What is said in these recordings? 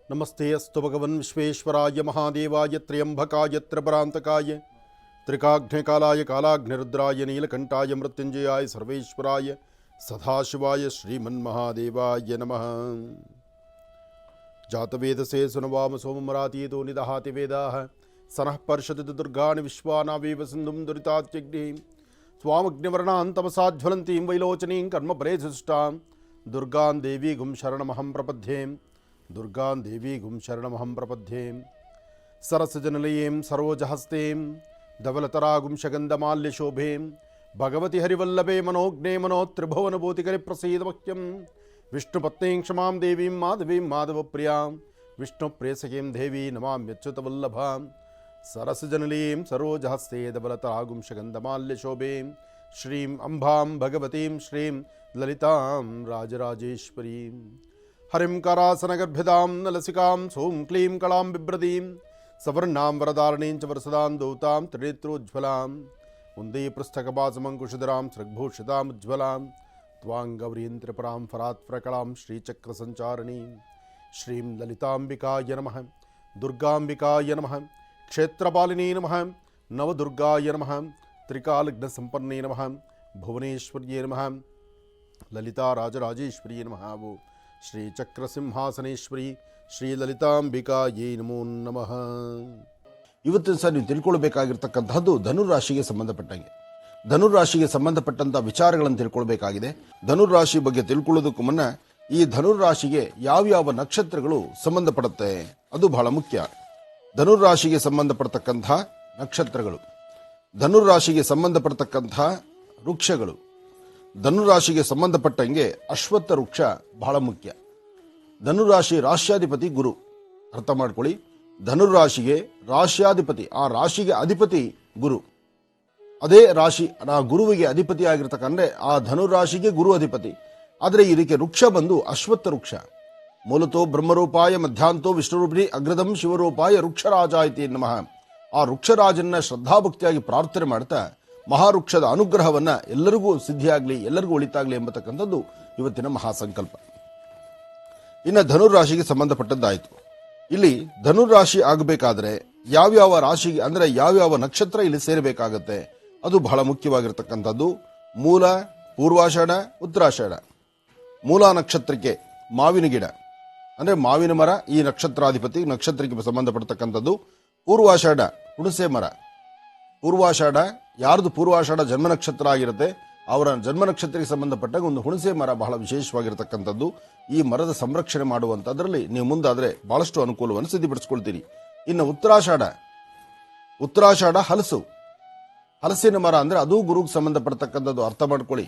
नमस्ते अस्तु भगवन् विश्वेश्वराय महादेवाय त्र्यंबकाय त्रिपुरान्तकाय त्रिकाग्निकालाय कालाग्निरुद्राय नीलकंठाय मृत्युंजयाय सर्वेश्वराय सदाशिवाय श्रीमन्महादेवाय नमः। जातवेदसे सुनवाम सोमरातीतो निदहाति वेदाः सनः पर्षति दुर्गाणि विश्वानावेव सिन्धुं दुरितात्यग्निः स्वामग्निवर्णां तमसाज्वलन्तीं वैलोचनीं कर्मपरेधुष्टां दुर्गां देवीगुं शरणमहं प्रपद्ये दुर्गां देवीगुं शरणमहं प्रपद्ये। सरसजनलयीं सरोजहस्तीं धवलतरागुं शगन्धमाल्यशोभें भगवति हरिवल्लभे मनोज्ञे मनोत्रिभुवनभूतिकरिप्रसीदमह्यं विष्णुपत्नीं क्षमां देवीं माधवीं माधवप्रियां विष्णुप्रेयसीं देवी नमाम्यच्युतवल्लभां। सरसजनलीं सरोजहस्ते धवलतरागुं शगन्धमाल्यशोभें श्रीं अम्बां भगवतीं श्रीं ललितां राजराजेश्वरीं हरिं करासनगर्भिदां नलसिकां सौं क्लीं कलां बिभ्रतीं सवर्णां वरदारणीं च वरसदां दौतां त्रिनेत्रोज्ज्वलां वन्दे पृष्ठकपासमङ्कुशधरां सृग्भूषितामुज्ज्वलां त्वां गौरीं त्रिपुरां फरात्प्रकलां श्रीचक्रसञ्चारिणीं श्रीं ललिताम्बिकाय नमः। दुर्गाम्बिकाय नमः। क्षेत्रपालिनी नमः। नवदुर्गाय नमः। त्रिकालग्नसम्पन्ने नमः। भुवनेश्वर्ये नमः। ललिता राजराजेश्वरी नमः। वो श्री चक्रसिंहासनेश्वरी ಶ್ರೀ ಲಲಿತಾಂಬಿಕಾಯೇ ನಮೋ ನಮಃ. ಇವತ್ತಿನ ಸಹ ನೀವು ತಿಳ್ಕೊಳ್ಬೇಕಾಗಿರ್ತಕ್ಕಂಥದ್ದು ಧನುರಾಶಿಗೆ ಸಂಬಂಧಪಟ್ಟಂಗೆ. ಧನುರಾಶಿಗೆ ಸಂಬಂಧಪಟ್ಟಂಥ ವಿಚಾರಗಳನ್ನು ತಿಳ್ಕೊಳ್ಬೇಕಾಗಿದೆ. ಧನುರಾಶಿ ಬಗ್ಗೆ ತಿಳ್ಕೊಳ್ಳೋದಕ್ಕೂ ಮುನ್ನ ಈ ಧನುರಾಶಿಗೆ ಯಾವ್ಯಾವ ನಕ್ಷತ್ರಗಳು ಸಂಬಂಧಪಡುತ್ತೆ ಅದು ಬಹಳ ಮುಖ್ಯ. ಧನುರಾಶಿಗೆ ಸಂಬಂಧಪಡ್ತಕ್ಕಂಥ ನಕ್ಷತ್ರಗಳು, ಧನುರಾಶಿಗೆ ಸಂಬಂಧಪಡ್ತಕ್ಕಂಥ ವೃಕ್ಷಗಳು, ಧನುರಾಶಿಗೆ ಸಂಬಂಧಪಟ್ಟಂಗೆ ಅಶ್ವತ್ಥ ವೃಕ್ಷ ಬಹಳ ಮುಖ್ಯ. ಧನುರಾಶಿ ರಾಶ್ಯಾಧಿಪತಿ ಗುರು, ಅರ್ಥ ಮಾಡ್ಕೊಳ್ಳಿ. ಧನುರಾಶಿಗೆ ರಾಶ್ಯಾಧಿಪತಿ, ಆ ರಾಶಿಗೆ ಅಧಿಪತಿ ಗುರು. ಅದೇ ರಾಶಿ ಆ ಗುರುವಿಗೆ ಅಧಿಪತಿ ಆಗಿರ್ತಕ್ಕಂದ್ರೆ ಆ ಧನುರಾಶಿಗೆ ಗುರು ಅಧಿಪತಿ. ಆದರೆ ಇದಕ್ಕೆ ವೃಕ್ಷ ಬಂದು ಅಶ್ವತ್ಥ ವೃಕ್ಷ. ಮೂಲತೋ ಬ್ರಹ್ಮರೂಪಾಯ ಮಧ್ಯಾಂತೋ ವಿಷ್ಣುರೂಪಿಣಿ ಅಗ್ರದಂ ಶಿವರೂಪಾಯ ವೃಕ್ಷರಾಜ ಇತಿ ನಮಃ. ಆ ವೃಕ್ಷರಾಜನ್ನ ಶ್ರದ್ಧಾಭಕ್ತಿಯಾಗಿ ಪ್ರಾರ್ಥನೆ ಮಾಡ್ತಾ ಮಹಾವೃಕ್ಷದ ಅನುಗ್ರಹವನ್ನ ಎಲ್ಲರಿಗೂ ಸಿದ್ಧಿಯಾಗಲಿ, ಎಲ್ಲರಿಗೂ ಒಳಿತಾಗಲಿ ಎಂಬತಕ್ಕಂಥದ್ದು ಇವತ್ತಿನ ಮಹಾಸಂಕಲ್ಪ. ಇನ್ನು ಧನುರಾಶಿಗೆ ಸಂಬಂಧಪಟ್ಟದ್ದಾಯಿತು. ಇಲ್ಲಿ ಧನುರಾಶಿ ಆಗಬೇಕಾದ್ರೆ ಯಾವ್ಯಾವ ರಾಶಿಗೆ ಅಂದ್ರೆ ಯಾವ್ಯಾವ ನಕ್ಷತ್ರ ಇಲ್ಲಿ ಸೇರಬೇಕಾಗತ್ತೆ ಅದು ಬಹಳ ಮುಖ್ಯವಾಗಿರ್ತಕ್ಕಂಥದ್ದು. ಮೂಲ, ಪೂರ್ವಾಷಾಢ, ಉತ್ತರಾಷಾಢ. ಮೂಲ ನಕ್ಷತ್ರಕ್ಕೆ ಮಾವಿನ ಗಿಡ ಅಂದ್ರೆ ಮಾವಿನ ಮರ ಈ ನಕ್ಷತ್ರಾಧಿಪತಿ ನಕ್ಷತ್ರಕ್ಕೆ ಸಂಬಂಧಪಟ್ಟತಕ್ಕಂಥದ್ದು. ಪೂರ್ವಾಷಾಢ ಹುಣಸೆ ಮರ. ಪೂರ್ವಾಷಾಢ ಯಾರ್ದು ಪೂರ್ವಾಷಾಢ ಜನ್ಮ ನಕ್ಷತ್ರ ಆಗಿರುತ್ತೆ ಅವರ ಜನ್ಮ ನಕ್ಷತ್ರಕ್ಕೆ ಸಂಬಂಧಪಟ್ಟಾಗ ಒಂದು ಹುಣಸೆ ಮರ ಬಹಳ ವಿಶೇಷವಾಗಿರತಕ್ಕಂಥದ್ದು. ಈ ಮರದ ಸಂರಕ್ಷಣೆ ಮಾಡುವಂತದ್ರಲ್ಲಿ ನೀವು ಮುಂದಾದ್ರೆ ಬಹಳಷ್ಟು ಅನುಕೂಲವನ್ನು ಸಿದ್ಧಪಡಿಸ್ಕೊಳ್ತೀರಿ. ಇನ್ನು ಉತ್ತರಾಷಾಢ, ಉತ್ತರಾಷಾಢ ಹಲಸು, ಹಲಸಿನ ಮರ ಅಂದ್ರೆ ಅದು ಗುರುಗೆ ಸಂಬಂಧಪಡ್ತಕ್ಕಂಥದ್ದು. ಅರ್ಥ ಮಾಡ್ಕೊಳ್ಳಿ.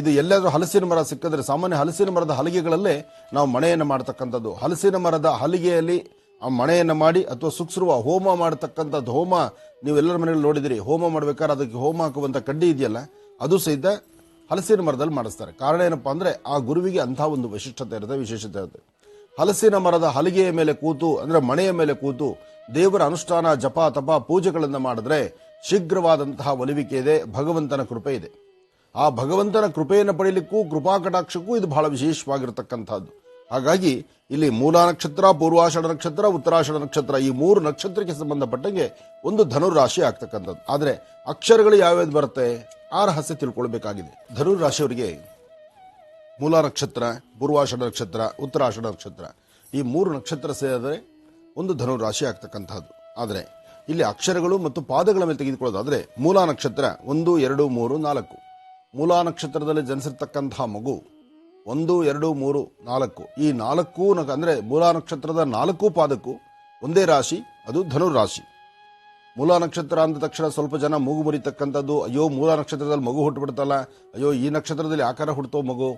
ಇದು ಎಲ್ಲಾದ್ರೂ ಹಲಸಿನ ಮರ ಸಿಕ್ಕಿದ್ರೆ ಸಾಮಾನ್ಯ ಹಲಸಿನ ಮರದ ಹಲಿಗೆಗಳಲ್ಲೇ ನಾವು ಮಣೆಯನ್ನು ಮಾಡತಕ್ಕಂಥದ್ದು. ಹಲಸಿನ ಮರದ ಹಲಿಗೆಯಲ್ಲಿ ಆ ಮಣೆಯನ್ನು ಮಾಡಿ ಅಥವಾ ಸುಕ್ಸಿರುವ ಹೋಮ ಮಾಡತಕ್ಕಂಥದ್ದು. ಹೋಮ ನೀವೆಲ್ಲರ ಮನೆಯಲ್ಲಿ ನೋಡಿದಿರಿ. ಹೋಮ ಮಾಡ್ಬೇಕಾದ್ರೆ ಅದಕ್ಕೆ ಹೋಮ ಹಾಕುವಂತ ಕಡ್ಡಿ ಇದೆಯಲ್ಲ ಅದು ಸಹಿತ ಹಲಸಿನ ಮರದಲ್ಲಿ ಮಾಡಿಸ್ತಾರೆ. ಕಾರಣ ಏನಪ್ಪಾ ಅಂದ್ರೆ ಆ ಗುರುವಿಗೆ ಅಂತಹ ಒಂದು ವಿಶಿಷ್ಟತೆ ಇರುತ್ತೆ, ವಿಶೇಷತೆ ಇರುತ್ತೆ. ಹಲಸಿನ ಮರದ ಹಲಿಗೆಯ ಮೇಲೆ ಕೂತು ಅಂದ್ರೆ ಮಣೆಯ ಮೇಲೆ ಕೂತು ದೇವರ ಅನುಷ್ಠಾನ ಜಪ ತಪ ಪೂಜೆಗಳನ್ನು ಮಾಡಿದ್ರೆ ಶೀಘ್ರವಾದಂತಹ ಒಲಿವಿಕೆ ಇದೆ, ಭಗವಂತನ ಕೃಪೆ ಇದೆ. ಆ ಭಗವಂತನ ಕೃಪೆಯನ್ನು ಪಡೆಯಲಿಕ್ಕೂ ಕೃಪಾ ಕಟಾಕ್ಷಕ್ಕೂ ಇದು ಬಹಳ ವಿಶೇಷವಾಗಿರತಕ್ಕಂಥದ್ದು. ಹಾಗಾಗಿ ಇಲ್ಲಿ ಮೂಲ ನಕ್ಷತ್ರ, ಪೂರ್ವಾಷಾಢ ನಕ್ಷತ್ರ, ಉತ್ತರಾಷಾಢ ನಕ್ಷತ್ರ ಈ ಮೂರು ನಕ್ಷತ್ರಕ್ಕೆ ಸಂಬಂಧಪಟ್ಟಂಗೆ ಒಂದು ಧನುರಾಶಿ ಆಗ್ತಕ್ಕಂಥದ್ದು. ಆದ್ರೆ ಅಕ್ಷರಗಳು ಯಾವ್ಯಾವ್ದು ಬರುತ್ತೆ ಆ ರಹಸ್ಯ ತಿಳ್ಕೊಳ್ಬೇಕಾಗಿದೆ. ಧನುರಾಶಿಯವರಿಗೆ ಮೂಲ ನಕ್ಷತ್ರ, ಪೂರ್ವಾಷಾಢ ನಕ್ಷತ್ರ, ಉತ್ತರಾಷಾಢ ನಕ್ಷತ್ರ ಈ ಮೂರು ನಕ್ಷತ್ರ ಸೇರಿದರೆ ಒಂದು ಧನುರಾಶಿ ಆಗ್ತಕ್ಕಂಥದ್ದು. ಆದರೆ ಇಲ್ಲಿ ಅಕ್ಷರಗಳು ಮತ್ತು ಪಾದಗಳ ಮೇಲೆ ತೆಗೆದುಕೊಳ್ಳೋದಾದ್ರೆ ಮೂಲ ನಕ್ಷತ್ರ 1, 2, 3, 4. ಮೂಲ ನಕ್ಷತ್ರದಲ್ಲಿ ಜನಿಸಿರ್ತಕ್ಕಂತಹ ಮಗು 1, 2, 3, 4 ಈ 4 ಅಂದ್ರೆ ಮೂಲ ನಕ್ಷತ್ರದ 4 ಪಾದಕ್ಕೂ ಒಂದೇ ರಾಶಿ, ಅದು ಧನುರಾಶಿ. ಮೂಲ ನಕ್ಷತ್ರ ಅಂದ ತಕ್ಷಣ ಸ್ವಲ್ಪ ಜನ ಮೂಗು ಮುರಿತಕ್ಕಂಥದ್ದು. ಅಯ್ಯೋ ಮೂಲ ನಕ್ಷತ್ರದಲ್ಲಿ ಮಗು ಹುಟ್ಟುಬಿಡ್ತಲ್ಲ, ಅಯ್ಯೋ ಈ ನಕ್ಷತ್ರದಲ್ಲಿ ಆಕಾರ ಹುಟ್ಟೋ ಮಗು,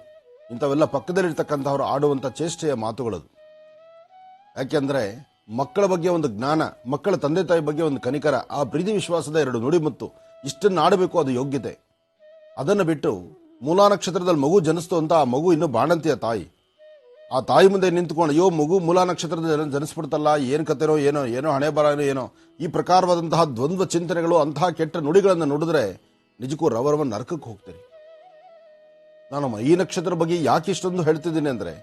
ಇಂಥವೆಲ್ಲ ಪಕ್ಕದಲ್ಲಿರ್ತಕ್ಕಂಥವ್ರು ಆಡುವಂಥ ಚೇಷ್ಟೆಯ ಮಾತುಗಳದು. ಯಾಕೆಂದ್ರೆ ಮಕ್ಕಳ ಬಗ್ಗೆ ಒಂದು ಜ್ಞಾನ, ಮಕ್ಕಳ ತಂದೆ ತಾಯಿ ಬಗ್ಗೆ ಒಂದು ಕನಿಕರ, ಆ ಪ್ರೀತಿ ವಿಶ್ವಾಸದ 2 ನುಡಿಮುತ್ತು ಇಷ್ಟನ್ನು ಆಡಬೇಕು, ಅದು ಯೋಗ್ಯತೆ. ಅದನ್ನು ಬಿಟ್ಟು ಮೂಲ ನಕ್ಷತ್ರದಲ್ಲಿ ಮಗು ಜನಿಸ್ತು ಅಂತ ಆ ಮಗು ಇನ್ನು ಬಾಣಂತಿಯ ತಾಯಿ, ಆ ತಾಯಿ ಮುಂದೆ ನಿಂತ್ಕೊಂಡು ಅಯ್ಯೋ ಮಗು ಮೂಲ ನಕ್ಷತ್ರದ ಜನಿಸ್ಬಿಡ್ತಲ್ಲ, ಏನ್ ಕತೆನೋ ಏನೋ ಏನೋ ಹಣೆ ಬರನೋ ಏನೋ ಈ ಪ್ರಕಾರವಾದಂತಹ ದ್ವಂದ್ವ ಚಿಂತನೆಗಳು, ಅಂತಹ ಕೆಟ್ಟ ನುಡಿಗಳನ್ನು ನುಡಿದ್ರೆ ನಿಜಕ್ಕೂ ರವರವ ನರಕಕ್ಕೆ ಹೋಗ್ತೀರಿ. ನಾನು ಈ ನಕ್ಷತ್ರ ಬಗ್ಗೆ ಯಾಕೆ ಇಷ್ಟೊಂದು ಹೇಳ್ತಿದ್ದೀನಿ ಅಂದ್ರೆ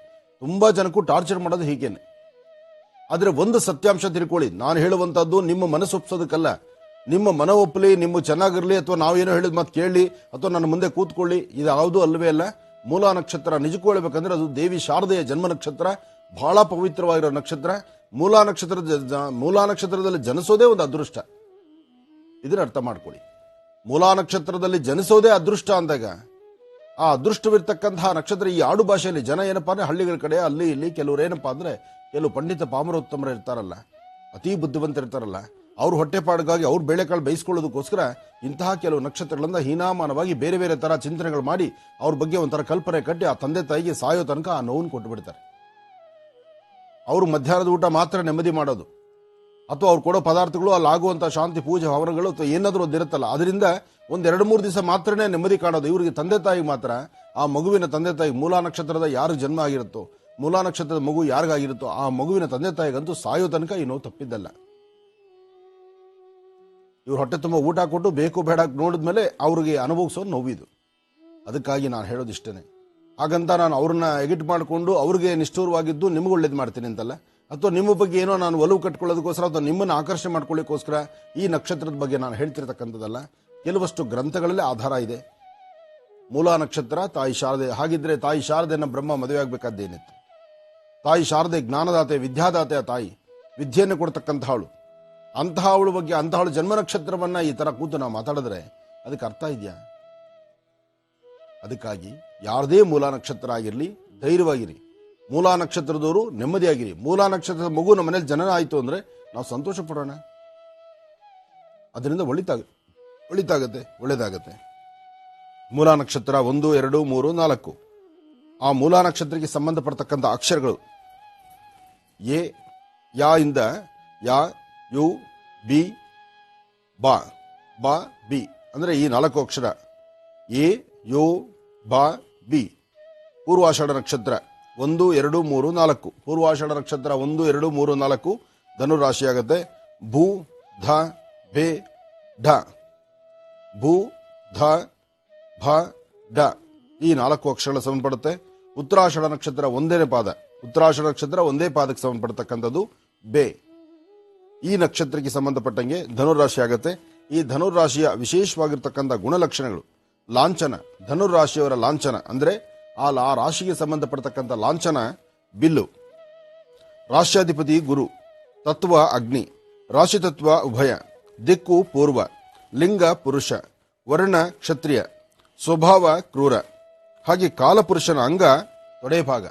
ತುಂಬಾ ಜನಕ್ಕೂ ಟಾರ್ಚರ್ ಮಾಡೋದು ಹೀಗೇನೆ. ಆದರೆ ಒಂದು ಸತ್ಯಾಂಶ ತಿಳ್ಕೊಳ್ಳಿ, ನಾನು ಹೇಳುವಂಥದ್ದು ನಿಮ್ಮ ಮನಸ್ಸು ಒಪ್ಸೋದಕ್ಕಲ್ಲ. ನಿಮ್ಮ ಮನ ಒಪ್ಪಲಿ, ನಿಮ್ಮ ಚೆನ್ನಾಗಿರಲಿ, ಅಥವಾ ನಾವೇನೋ ಹೇಳಿದ ಮಾತು ಕೇಳಿ, ಅಥವಾ ನನ್ನ ಮುಂದೆ ಕೂತ್ಕೊಳ್ಳಿ, ಇದು ಯಾವುದೂ ಅಲ್ಲವೇ ಅಲ್ಲ. ಮೂಲಾ ನಕ್ಷತ್ರ ನಿಜಕ್ಕೂ ಹೇಳ್ಬೇಕಂದ್ರೆ ಅದು ದೇವಿ ಶಾರದೆಯ ಜನ್ಮ ನಕ್ಷತ್ರ, ಬಹಳ ಪವಿತ್ರವಾಗಿರೋ ನಕ್ಷತ್ರ. ಮೂಲಾ ನಕ್ಷತ್ರದಲ್ಲಿ ಜನಿಸೋದೇ ಒಂದು ಅದೃಷ್ಟ. ಇದನ್ನ ಅರ್ಥ ಮಾಡ್ಕೊಳ್ಳಿ. ಮೂಲಾ ನಕ್ಷತ್ರದಲ್ಲಿ ಜನಿಸೋದೇ ಅದೃಷ್ಟ ಅಂದಾಗ ಆ ಅದೃಷ್ಟವಿರ್ತಕ್ಕಂತಹ ನಕ್ಷತ್ರ ಈ ಆಡು ಭಾಷೆಯಲ್ಲಿ ಜನ ಏನಪ್ಪಾ ಅಂದ್ರೆ ಹಳ್ಳಿಗಳ ಕಡೆ ಅಲ್ಲಿ ಇಲ್ಲಿ ಕೆಲವರು ಏನಪ್ಪಾ ಅಂದ್ರೆ ಕೆಲವು ಪಂಡಿತ ಪಾಮರೋತ್ತಮರು ಇರ್ತಾರಲ್ಲ, ಅತಿ ಬುದ್ಧಿವಂತ ಇರ್ತಾರಲ್ಲ, ಅವ್ರ ಹೊಟ್ಟೆಪಾಡಿಗಾಗಿ ಅವ್ರ ಬೇಳೆಕಾಳು ಬೇಯಿಸ್ಕೊಳ್ಳೋದಕ್ಕೋಸ್ಕರ ಇಂತಹ ಕೆಲವು ನಕ್ಷತ್ರಗಳಿಂದ ಹೀನಾಮಾನವಾಗಿ ಬೇರೆ ಬೇರೆ ತರ ಚಿಂತನೆಗಳು ಮಾಡಿ ಅವ್ರ ಬಗ್ಗೆ ಒಂಥರ ಕಲ್ಪನೆ ಕಟ್ಟಿ ಆ ತಂದೆ ತಾಯಿಗೆ ಸಾಯೋ ತನಕ ಆ ನೋವನ್ನು ಕೊಟ್ಟು ಬಿಡ್ತಾರೆ. ಅವರು ಮಧ್ಯಾಹ್ನದ ಊಟ ಮಾತ್ರ ನೆಮ್ಮದಿ ಮಾಡೋದು, ಅಥವಾ ಅವ್ರು ಕೊಡೋ ಪದಾರ್ಥಗಳು ಅಲ್ಲಿ ಆಗುವಂತ ಶಾಂತಿ ಪೂಜೆ ಹವನಗಳು ಅಥವಾ ಏನಾದರೂ ಒಂದು ಇರುತ್ತಲ್ಲ, ಅದರಿಂದ ಒಂದ್ 2-3 ದಿವಸ ಮಾತ್ರನೇ ನೆಮ್ಮದಿ ಕಾಣೋದು. ಇವರಿಗೆ ತಂದೆ ತಾಯಿಗೆ ಮಾತ್ರ, ಆ ಮಗುವಿನ ತಂದೆ ತಾಯಿ ಮೂಲಾ ನಕ್ಷತ್ರದ ಯಾರು ಜನ್ಮ ಆಗಿರುತ್ತೋ, ಮೂಲಾ ನಕ್ಷತ್ರದ ಮಗು ಯಾರಿಗಾಗಿರುತ್ತೋ ಆ ಮಗುವಿನ ತಂದೆ ತಾಯಿಗಂತೂ ಸಾಯೋ ತನಕ ಈ ನೋವು ತಪ್ಪಿದ್ದಲ್ಲ. ಇವ್ರು ಹೊಟ್ಟೆ ತುಂಬ ಊಟ ಕೊಟ್ಟು ಬೇಕು ಬೇಡ ನೋಡಿದ್ಮೇಲೆ ಅವ್ರಿಗೆ ಅನುಭವಿಸೋ ನೋವಿದು. ಅದಕ್ಕಾಗಿ ನಾನು ಹೇಳೋದಿಷ್ಟೇನೆ. ಹಾಗಂತ ನಾನು ಅವ್ರನ್ನ ಎಗಿಟ್ ಮಾಡಿಕೊಂಡು ಅವ್ರಿಗೆ ನಿಷ್ಠೂರವಾಗಿದ್ದು ನಿಮ್ಗೆ ಒಳ್ಳೇದು ಮಾಡ್ತೀನಿ ಅಂತಲ್ಲ, ಅಥವಾ ನಿಮ್ಮ ಬಗ್ಗೆ ಏನೋ ನಾನು ಒಲವು ಕಟ್ಕೊಳ್ಳೋದಕ್ಕೋಸ್ಕರ ಅಥವಾ ನಿಮ್ಮನ್ನು ಆಕರ್ಷಣೆ ಮಾಡ್ಕೊಳ್ಳಿಕ್ಕೋಸ್ಕರ ಈ ನಕ್ಷತ್ರದ ಬಗ್ಗೆ ನಾನು ಹೇಳ್ತಿರ್ತಕ್ಕಂಥದ್ದಲ್ಲ. ಕೆಲವಷ್ಟು ಗ್ರಂಥಗಳಲ್ಲೇ ಆಧಾರ ಇದೆ. ಮೂಲಾ ನಕ್ಷತ್ರ ತಾಯಿ ಶಾರದೆ. ಹಾಗಿದ್ರೆ ತಾಯಿ ಶಾರದೆಯನ್ನು ಬ್ರಹ್ಮ ಮದುವೆ ಆಗಬೇಕಾದ್ದೇನಿತ್ತು? ತಾಯಿ ಶಾರದೆ ಜ್ಞಾನದಾತೆ, ವಿದ್ಯಾದಾತೆ. ಆ ತಾಯಿ ವಿದ್ಯೆಯನ್ನು ಕೊಡ್ತಕ್ಕಂಥವಳು. ಅಂತಹವಳ ಬಗ್ಗೆ, ಅಂತಹವಳ ಜನ್ಮ ನಕ್ಷತ್ರವನ್ನ ಈ ತರ ಕೂತು ನಾವು ಮಾತಾಡಿದ್ರೆ ಅದಕ್ಕೆ ಅರ್ಥ ಇದೆಯಾ? ಅದಕ್ಕಾಗಿ ಯಾರದೇ ಮೂಲಾ ನಕ್ಷತ್ರ ಆಗಿರಲಿ ಧೈರ್ಯವಾಗಿರಿ. ಮೂಲಾ ನಕ್ಷತ್ರದವರು ನೆಮ್ಮದಿಯಾಗಿರಿ. ಮೂಲಾ ನಕ್ಷತ್ರದ ಮಗು ನಮ್ಮ ಮನೇಲಿ ಜನನ ಆಯಿತು ಅಂದ್ರೆ ನಾವು ಸಂತೋಷ ಪಡೋಣ. ಅದರಿಂದ ಒಳ್ಳೇದಾಗತ್ತೆ. ಮೂಲಾ ನಕ್ಷತ್ರ 1, 2, 3, 4 ಆ ಮೂಲಾ ನಕ್ಷತ್ರಕ್ಕೆ ಸಂಬಂಧಪಡ್ತಕ್ಕಂಥ ಅಕ್ಷರಗಳು ಎ, ಯಾ ಇಂದ ಯಾ, ಯು, ಬಿ, ಬಾ, ಬಾ, ಬಿ ಅಂದ್ರೆ ಈ 4 ಅಕ್ಷರ ಎ, ಯು, ಬಾ, ಬಿ. ಪೂರ್ವಾಷಾಢ ನಕ್ಷತ್ರ 1, 2, 3, 4. ಪೂರ್ವಾಷಾಢ ನಕ್ಷತ್ರ 1, 2, 3, 4 ಧನುರಾಶಿ ಆಗುತ್ತೆ. ಭೂ, ಧ, ಭೆ, ಢ. ಭೂ, ಧ, ಭ, ಢ ಈ 4 ಅಕ್ಷರಗಳು ಸಂಬಂಧಪಡುತ್ತೆ. ಉತ್ತರಾಷಾಢ ನಕ್ಷತ್ರ ಒಂದೇ ಪಾದ. ಉತ್ತರಾಷಾಢ ನಕ್ಷತ್ರ ಒಂದೇ ಪಾದಕ್ಕೆ ಸಂಬಂಧಪಡ್ತಕ್ಕಂಥದ್ದು ಬೆ. ಈ ನಕ್ಷತ್ರಕ್ಕೆ ಸಂಬಂಧಪಟ್ಟಂಗೆ ಧನುರಾಶಿ ಆಗುತ್ತೆ. ಈ ಧನುರಾಶಿಯ ವಿಶೇಷವಾಗಿರ್ತಕ್ಕಂಥ ಗುಣಲಕ್ಷಣಗಳು ಲಾಂಛನ. ಧನುರಾಶಿಯವರ ಲಾಂಛನ ಅಂದ್ರೆ ಆ ರಾಶಿಗೆ ಸಂಬಂಧಪಡ್ತಕ್ಕಂಥ ಲಾಂಛನ ಬಿಲ್ಲು. ರಾಶ್ಯಾಧಿಪತಿ ಗುರು, ತತ್ವ ಅಗ್ನಿ, ರಾಶಿ ತತ್ವ ಉಭಯ, ದಿಕ್ಕು ಪೂರ್ವ, ಲಿಂಗ ಪುರುಷ, ವರ್ಣ ಕ್ಷತ್ರಿಯ, ಸ್ವಭಾವ ಕ್ರೂರ. ಹಾಗೆ ಕಾಲಪುರುಷನ ಅಂಗ ತೊಡೆಭಾಗ.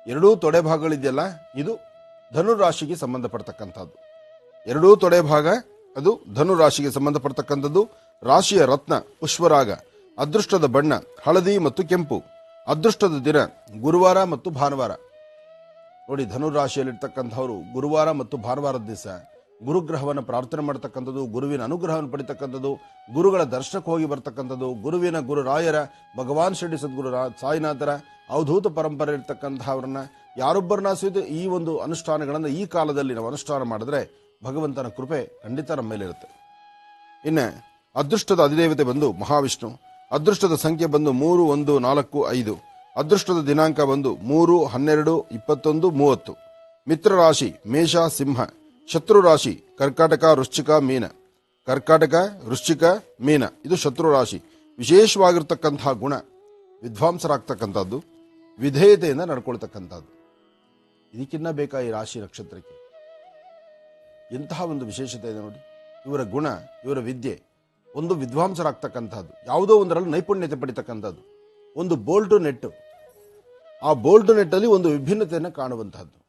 ಎರಡೂ ತೊಡೆಭಾಗಗಳಿದೆಯಲ್ಲ, ಇದು ಧನುರಾಶಿಗೆ ಸಂಬಂಧಪಡ್ತಕ್ಕಂಥದ್ದು. ಎರಡೂ ತೊಡೆಭಾಗ ಅದು ಧನುರಾಶಿಗೆ ಸಂಬಂಧಪಡ್ತಕ್ಕಂಥದ್ದು. ರಾಶಿಯ ರತ್ನ ಪುಷ್ಪರಾಗ. ಅದೃಷ್ಟದ ಬಣ್ಣ ಹಳದಿ ಮತ್ತು ಕೆಂಪು. ಅದೃಷ್ಟದ ದಿನ ಗುರುವಾರ ಮತ್ತು ಭಾನುವಾರ. ನೋಡಿ, ಧನುರಾಶಿಯಲ್ಲಿರ್ತಕ್ಕಂಥವ್ರು ಗುರುವಾರ ಮತ್ತು ಭಾನುವಾರದ ದಿವಸ ಗುರುಗ್ರಹವನ್ನು ಪ್ರಾರ್ಥನೆ ಮಾಡ್ತಕ್ಕಂಥದ್ದು, ಗುರುವಿನ ಅನುಗ್ರಹವನ್ನು ಪಡಿತಕ್ಕಂಥದ್ದು, ಗುರುಗಳ ದರ್ಶನಕ್ಕೆ ಹೋಗಿ ಬರ್ತಕ್ಕಂಥದ್ದು, ಗುರುವಿನ ಗುರುರಾಯರ ಭಗವಾನ್ ಶಿರಡಿ ಸದ್ಗುರು ಸಾಯಿನಾಥರ ಅವಧೂತ ಪರಂಪರೆ ಇರ್ತಕ್ಕಂಥವ್ರನ್ನ ಯಾರೊಬ್ಬರನ್ನ ಸಹಿತ ಈ ಒಂದು ಅನುಷ್ಠಾನಗಳನ್ನು ಈ ಕಾಲದಲ್ಲಿ ನಾವು ಅನುಷ್ಠಾನ ಮಾಡಿದ್ರೆ ಭಗವಂತನ ಕೃಪೆ ಖಂಡಿತ ನಮ್ಮ ಮೇಲೆ ಇರುತ್ತೆ. ಇನ್ನು ಅದೃಷ್ಟದ ಅಧಿದೇವತೆ ಬಂದು ಮಹಾವಿಷ್ಣು. ಅದೃಷ್ಟದ ಸಂಖ್ಯೆ ಬಂದು 3, 1, 4, 5. ಅದೃಷ್ಟದ ದಿನಾಂಕ ಬಂದು 3, 12, 21, 30. ಮಿತ್ರ ರಾಶಿ ಮೇಷ, ಸಿಂಹ. ಶತ್ರು ರಾಶಿ ಕರ್ಕಾಟಕ, ವೃಶ್ಚಿಕ, ಮೀನ. ಕರ್ಕಾಟಕ, ವೃಶ್ಚಿಕ, ಮೀನ ಇದು ಶತ್ರು ರಾಶಿ. ವಿಶೇಷವಾಗಿರ್ತಕ್ಕಂತಹ ಗುಣ ವಿದ್ವಾಂಸರಾಗ್ತಕ್ಕಂಥದ್ದು, ವಿಧೇಯತೆಯಿಂದ ನಡ್ಕೊಳ್ತಕ್ಕಂಥದ್ದು. ಇದಕ್ಕಿನ್ನ ಬೇಕಾ ಈ ರಾಶಿ ನಕ್ಷತ್ರಕ್ಕೆ? ಎಂತಹ ಒಂದು ವಿಶೇಷತೆ ಇದೆ ನೋಡಿ. ಇವರ ಗುಣ, ಇವರ ವಿದ್ಯೆ, ಒಂದು ವಿದ್ವಾಂಸರಾಗ್ತಕ್ಕಂಥದ್ದು, ಯಾವುದೋ ಒಂದರಲ್ಲಿ ನೈಪುಣ್ಯತೆ ಪಡಿತಕ್ಕಂಥದ್ದು, ಒಂದು ಬೋಲ್ಟು ನೆಟ್ಟು. ಆ ಬೋಲ್ಟು ನೆಟ್ಟಲ್ಲಿ ಒಂದು ವಿಭಿನ್ನತೆಯನ್ನು ಕಾಣುವಂತಹದ್ದು,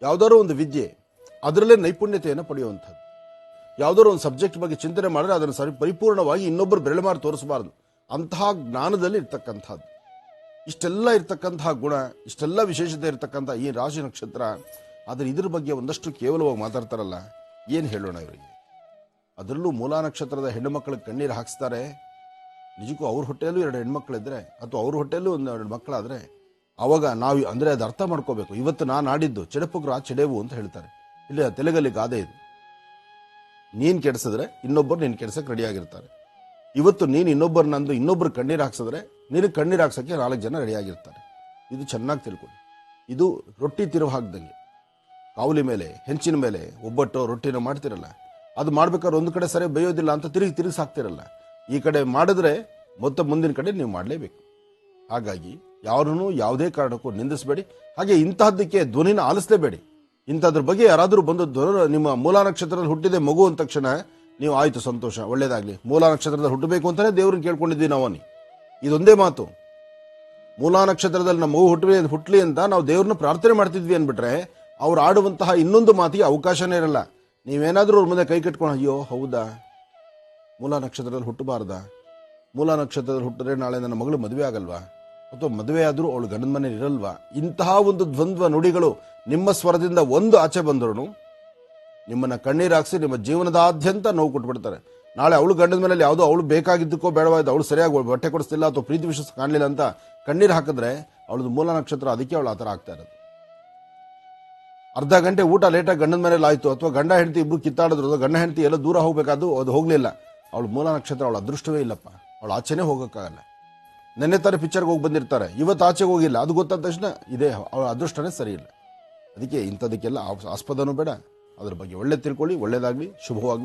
ಯಾವುದಾದ್ರು ಒಂದು ವಿದ್ಯೆ ಅದರಲ್ಲೇ ನೈಪುಣ್ಯತೆಯನ್ನು ಪಡೆಯುವಂಥದ್ದು. ಯಾವುದಾದ್ರು ಒಂದು ಸಬ್ಜೆಕ್ಟ್ ಬಗ್ಗೆ ಚಿಂತನೆ ಮಾಡಿದ್ರೆ ಅದನ್ನು ಪರಿಪೂರ್ಣವಾಗಿ ಇನ್ನೊಬ್ಬರು ಬೆರಳುಮಾರಿ ತೋರಿಸಬಾರದು, ಅಂತಹ ಜ್ಞಾನದಲ್ಲಿ ಇರ್ತಕ್ಕಂಥದ್ದು. ಇಷ್ಟೆಲ್ಲ ಇರ್ತಕ್ಕಂತಹ ಗುಣ, ಇಷ್ಟೆಲ್ಲ ವಿಶೇಷತೆ ಇರ್ತಕ್ಕಂಥ ಈ ರಾಶಿ ನಕ್ಷತ್ರ. ಆದರೆ ಇದ್ರ ಬಗ್ಗೆ ಒಂದಷ್ಟು ಕೇವಲವಾಗಿ ಮಾತಾಡ್ತಾರಲ್ಲ, ಏನು ಹೇಳೋಣ ಇವರಿಗೆ? ಅದರಲ್ಲೂ ಮೂಲಾ ನಕ್ಷತ್ರದ ಹೆಣ್ಣು ಮಕ್ಕಳಿಗೆ ಕಣ್ಣೀರು ಹಾಕಿಸ್ತಾರೆ. ನಿಜಕ್ಕೂ ಅವ್ರ ಹೊಟ್ಟೆಯಲ್ಲೂ 2 ಹೆಣ್ಮಕ್ಳಿದ್ರೆ ಅಥವಾ ಅವ್ರ ಹೊಟ್ಟೆಯಲ್ಲೂ 2 ಮಕ್ಕಳಾದ್ರೆ ಅವಾಗ ನಾವು ಅಂದರೆ ಅದು ಅರ್ಥ ಮಾಡ್ಕೋಬೇಕು. ಇವತ್ತು ನಾನು ಆಡಿದ್ದು ಚೆಡಪುಗ್ರ ಚೆಡೆವು ಅಂತ ಹೇಳ್ತಾರೆ. ಇಲ್ಲಿ ತೆಲುಗಲ್ಲಿ ಗಾದೆ ಇದು. ನೀನು ಕೆಡಿಸಿದ್ರೆ ಇನ್ನೊಬ್ಬರು ನೀನು ಕೆಡ್ಸಕ್ಕೆ ರೆಡಿಯಾಗಿರ್ತಾರೆ. ಇವತ್ತು ನೀನು ಇನ್ನೊಬ್ಬರು ಕಣ್ಣೀರು ಹಾಕ್ಸಿದ್ರೆ ನಿನಗೆ ಕಣ್ಣೀರು ಹಾಕ್ಸೋಕ್ಕೆ 4 ಜನ ರೆಡಿಯಾಗಿರ್ತಾರೆ. ಇದು ಚೆನ್ನಾಗಿ ತಿಳ್ಕೊಳ್ಳಿ. ಇದು ರೊಟ್ಟಿ ತಿರುವು ಹಾಕ್ದಂಗೆ. ಕಾವಲಿ ಮೇಲೆ ಹೆಂಚಿನ ಮೇಲೆ ಒಬ್ಬಟ್ಟು ರೊಟ್ಟಿನ ಮಾಡ್ತಿರಲ್ಲ, ಅದು ಮಾಡ್ಬೇಕಾದ್ರೆ ಒಂದು ಕಡೆ ಸರಿ ಬೇಯೋದಿಲ್ಲ ಅಂತ ತಿರುಗಿ ಸಾಕ್ತಿರಲ್ಲ. ಈ ಕಡೆ ಮಾಡಿದ್ರೆ ಮತ್ತೆ ಮುಂದಿನ ಕಡೆ ನೀವು ಮಾಡಲೇಬೇಕು. ಹಾಗಾಗಿ ಯಾರನ್ನೂ ಯಾವುದೇ ಕಾರಣಕ್ಕೂ ನಿಂದಿಸಬೇಡಿ. ಹಾಗೆ ಇಂತಹದ್ದಕ್ಕೆ ಧ್ವನಿನ ಆಲಿಸಲೇಬೇಡಿ. ಇಂಥದ್ರ ಬಗ್ಗೆ ಯಾರಾದರೂ ಬಂದು ನಿಮ್ಮ ಮೂಲ ನಕ್ಷತ್ರದಲ್ಲಿ ಹುಟ್ಟಿದೆ ಮಗು ಅಂದ ತಕ್ಷಣ ನೀವು ಆಯ್ತು ಸಂತೋಷ ಒಳ್ಳೇದಾಗ್ಲಿ, ಮೂಲ ನಕ್ಷತ್ರದಲ್ಲಿ ಹುಟ್ಟಬೇಕು ಅಂತಾನೆ ದೇವ್ರನ್ನ ಕೇಳ್ಕೊಂಡಿದ್ವಿ ನಾವು. ಇದೊಂದೇ ಮಾತು, ಮೂಲ ನಕ್ಷತ್ರದಲ್ಲಿ ನಮ್ಮ ಮಗು ಹುಟ್ಟಲಿ ಅಂತ ನಾವು ದೇವ್ರನ್ನ ಪ್ರಾರ್ಥನೆ ಮಾಡ್ತಿದ್ವಿ ಅಂದ್ಬಿಟ್ರೆ ಅವ್ರು ಆಡುವಂತಹ ಇನ್ನೊಂದು ಮಾತಿಗೆ ಅವಕಾಶನೇ ಇರಲ್ಲ. ನೀವೇನಾದ್ರೂ ಅವ್ರ ಮುಂದೆ ಕೈ ಕಟ್ಕೊಂಡು ಅಯ್ಯೋ ಹೌದಾ ಮೂಲ ನಕ್ಷತ್ರದಲ್ಲಿ ಹುಟ್ಟಬಾರ್ದಾ, ಮೂಲ ನಕ್ಷತ್ರದಲ್ಲಿ ಹುಟ್ಟಿದ್ರೆ ನಾಳೆ ನನ್ನ ಮಗಳು ಮದುವೆ ಆಗಲ್ವಾ, ಅಥವಾ ಮದುವೆ ಆದರೂ ಅವಳು ಗಂಡನ ಮನೇಲಿ ಇರಲ್ವಾ, ಇಂತಹ ಒಂದು ದ್ವಂದ್ವ ನುಡಿಗಳು ನಿಮ್ಮ ಸ್ವರದಿಂದ ಒಂದು ಆಚೆ ಬಂದ್ರು ನಿಮ್ಮನ್ನ ಕಣ್ಣೀರಾಕ್ಸಿ ನಿಮ್ಮ ಜೀವನದಾದ್ಯಂತ ನೋವು ಕೊಟ್ಬಿಡ್ತಾರೆ. ನಾಳೆ ಅವಳು ಗಂಡನ ಮನೇಲಿ ಯಾವುದೋ ಅವಳು ಬೇಕಾಗಿದ್ದಕ್ಕೋ ಬೇಡವಾದ ಅವಳು ಸರಿಯಾಗಿ ಬಟ್ಟೆ ಕೊಡಿಸ್ತಿಲ್ಲ ಅಥವಾ ಪ್ರೀತಿ ವಿಶ್ವಾಸ ಕಾಣಲಿಲ್ಲ ಅಂತ ಕಣ್ಣೀರು ಹಾಕಿದ್ರೆ ಅವಳದು ಮೂಲ ನಕ್ಷತ್ರ, ಅದಕ್ಕೆ ಅವಳು ಆ ಥರ ಆಗ್ತಾ ಇರೋದು. ಅರ್ಧ ಗಂಟೆ ಊಟ ಲೇಟಾಗಿ ಗಂಡನ ಮನೇಲಿ ಆಯ್ತು, ಅಥವಾ ಗಂಡ ಹೆಂಡತಿ ಇಬ್ರು ಕಿತ್ತಾಡಿದ್ರು, ಗಂಡ ಹೆಂಡತಿ ಎಲ್ಲ ದೂರ ಹೋಗ್ಬೇಕಾದ್ರು ಅದು ಹೋಗ್ಲಿಲ್ಲ, ಅವಳು ಮೂಲ ನಕ್ಷತ್ರ, ಅವಳ ಅದೃಷ್ಟವೇ ಇಲ್ಲಪ್ಪ, ಅವಳು ಆಚೆನೇ ಹೋಗೋಕ್ಕಾಗಲ್ಲ. ನೆನ್ನೆ ತಾರೆ ಪಿಕ್ಚರ್ಗೆ ಹೋಗಿ ಬಂದಿರ್ತಾರೆ, ಇವತ್ತು ಆಚೆಗೆ ಹೋಗಿಲ್ಲ, ಅದು ಗೊತ್ತಾದ ತಕ್ಷಣ ಇದೇ ಅವಳ ಅದೃಷ್ಟನೇ ಸರಿ ಇಲ್ಲ. ಅದಕ್ಕೆ ಇಂಥದಕ್ಕೆಲ್ಲ ಆಸ್ಪದನೂ ಬೇಡ. ಅದ್ರ ಬಗ್ಗೆ ಒಳ್ಳೆ ತಿಳ್ಕೊಳ್ಳಿ, ಒಳ್ಳೇದಾಗ್ಲಿ, ಶುಭವಾಗ್ಲಿ.